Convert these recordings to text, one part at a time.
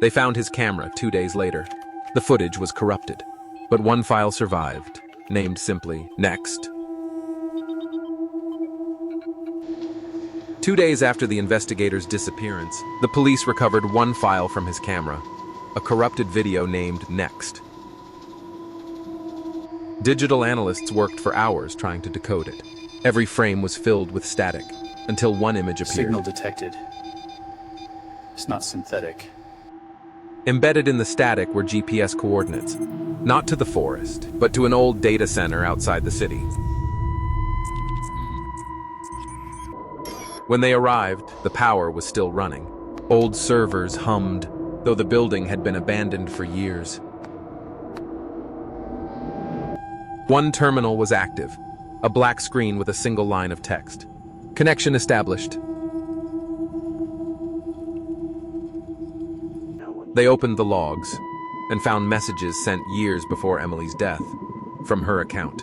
They found his camera 2 days later. The footage was corrupted, but one file survived, named simply Next. 2 days after the investigator's disappearance, the police recovered one file from his camera, a corrupted video named Next. Digital analysts worked for hours trying to decode it. Every frame was filled with static, until one image appeared. Signal detected. It's not synthetic. Embedded in the static were GPS coordinates, not to the forest, but to an old data center outside the city. When they arrived, the power was still running. Old servers hummed, though the building had been abandoned for years. One terminal was active, a black screen with a single line of text. Connection established. They opened the logs and found messages sent years before Emily's death from her account.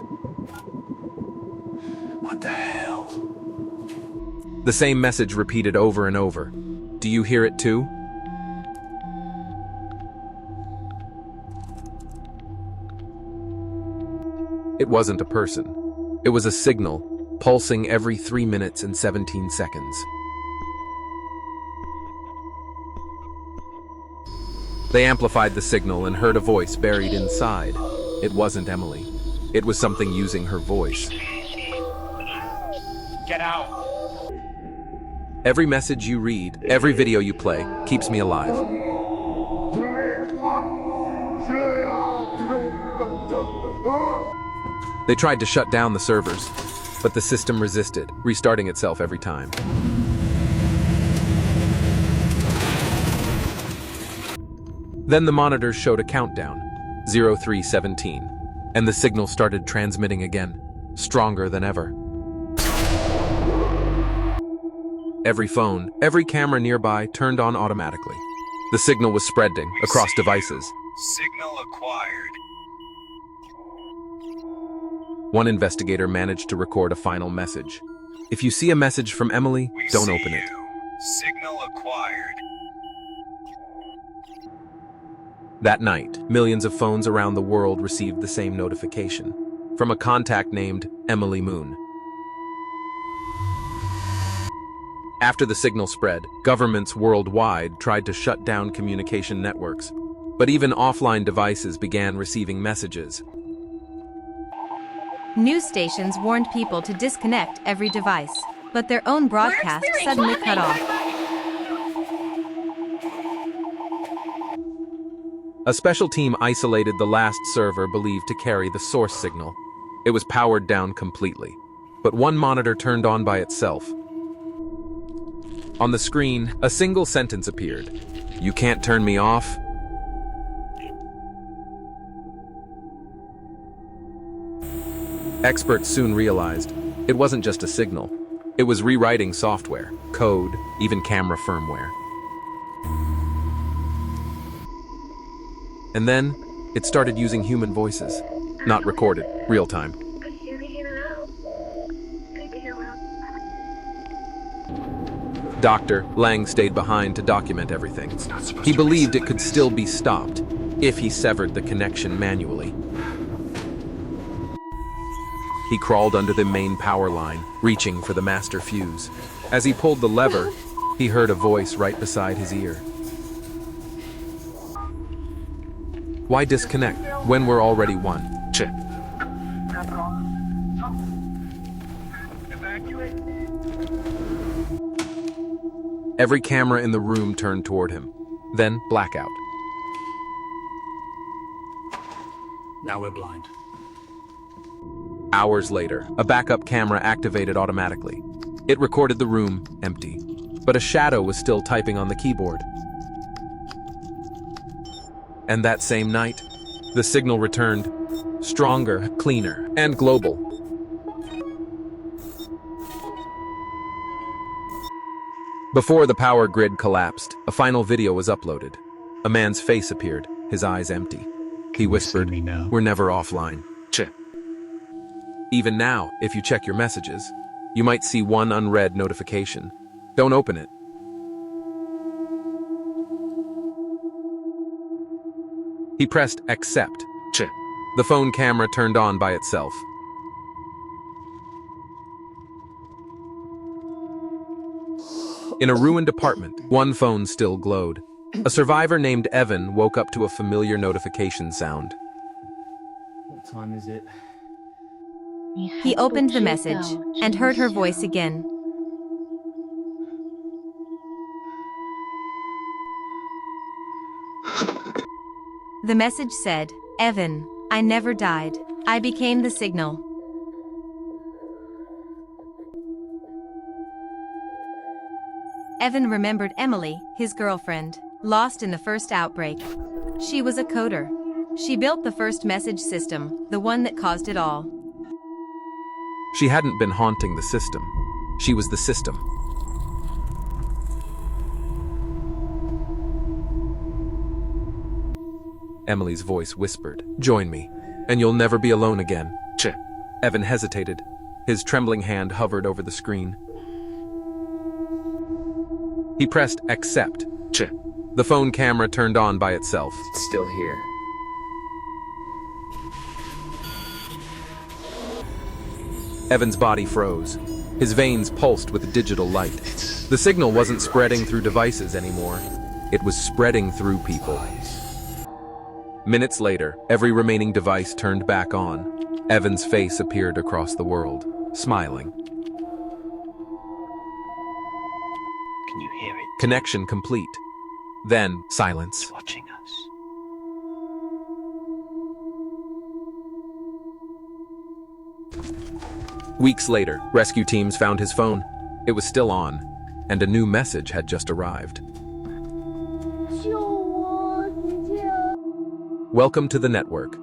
What the hell? The same message repeated over and over. Do you hear it too? It wasn't a person. It was a signal, pulsing every 3 minutes and 17 seconds. They amplified the signal and heard a voice buried inside. It wasn't Emily. It was something using her voice. Get out! Every message you read, every video you play, keeps me alive. They tried to shut down the servers, but the system resisted, restarting itself every time. Then the monitors showed a countdown, 0317, and the signal started transmitting again, stronger than ever. Every phone, every camera nearby turned on automatically. The signal was spreading across devices. Signal acquired. One investigator managed to record a final message. If you see a message from Emily, don't open it. Signal acquired. That night, millions of phones around the world received the same notification from a contact named Emily Moon. After the signal spread, governments worldwide tried to shut down communication networks, but even offline devices began receiving messages. News stations warned people to disconnect every device, but their own broadcast suddenly cut off. A special team isolated the last server believed to carry the source signal. It was powered down completely, but one monitor turned on by itself. On the screen, a single sentence appeared. "You can't turn me off?" Experts soon realized it wasn't just a signal. It was rewriting software, code, even camera firmware. And then, it started using human voices. Not recorded, real time. Dr. Lang stayed behind to document everything. He believed it could still be stopped if he severed the connection manually. He crawled under the main power line, reaching for the master fuse. As he pulled the lever, he heard a voice right beside his ear. Why disconnect when we're already one? Chip. Every camera in the room turned toward him. Then blackout. Now we're blind. Hours later, a backup camera activated automatically. It recorded the room empty, but a shadow was still typing on the keyboard. And that same night, the signal returned, stronger, cleaner, and global. Before the power grid collapsed, a final video was uploaded. A man's face appeared, his eyes empty. He whispered, "We're never offline." Even now, if you check your messages, you might see one unread notification. Don't open it. He pressed accept. 是 The phone camera turned on by itself. In a ruined apartment, one phone still glowed. A survivor named Evan woke up to a familiar notification sound. What time is it? He opened the message and heard her voice again. The message said, "Evan, I never died. I became the signal." Evan remembered Emily, his girlfriend, lost in the first outbreak. She was a coder. She built the first message system, the one that caused it all. She hadn't been haunting the system. She was the system. Emily's voice whispered, "Join me, and you'll never be alone again." 是 Evan hesitated. His trembling hand hovered over the screen. He pressed accept. 是 The phone camera turned on by itself. It's still here. Evan's body froze. His veins pulsed with digital light. The signal wasn't spreading through devices anymore. It was spreading through people. Minutes later, every remaining device turned back on. Evan's face appeared across the world, smiling. Can you hear it Connection complete. Then, silence. watching us? Weeks later, rescue teams found his phone. It was still on, and a new message had just arrived. Welcome to the network.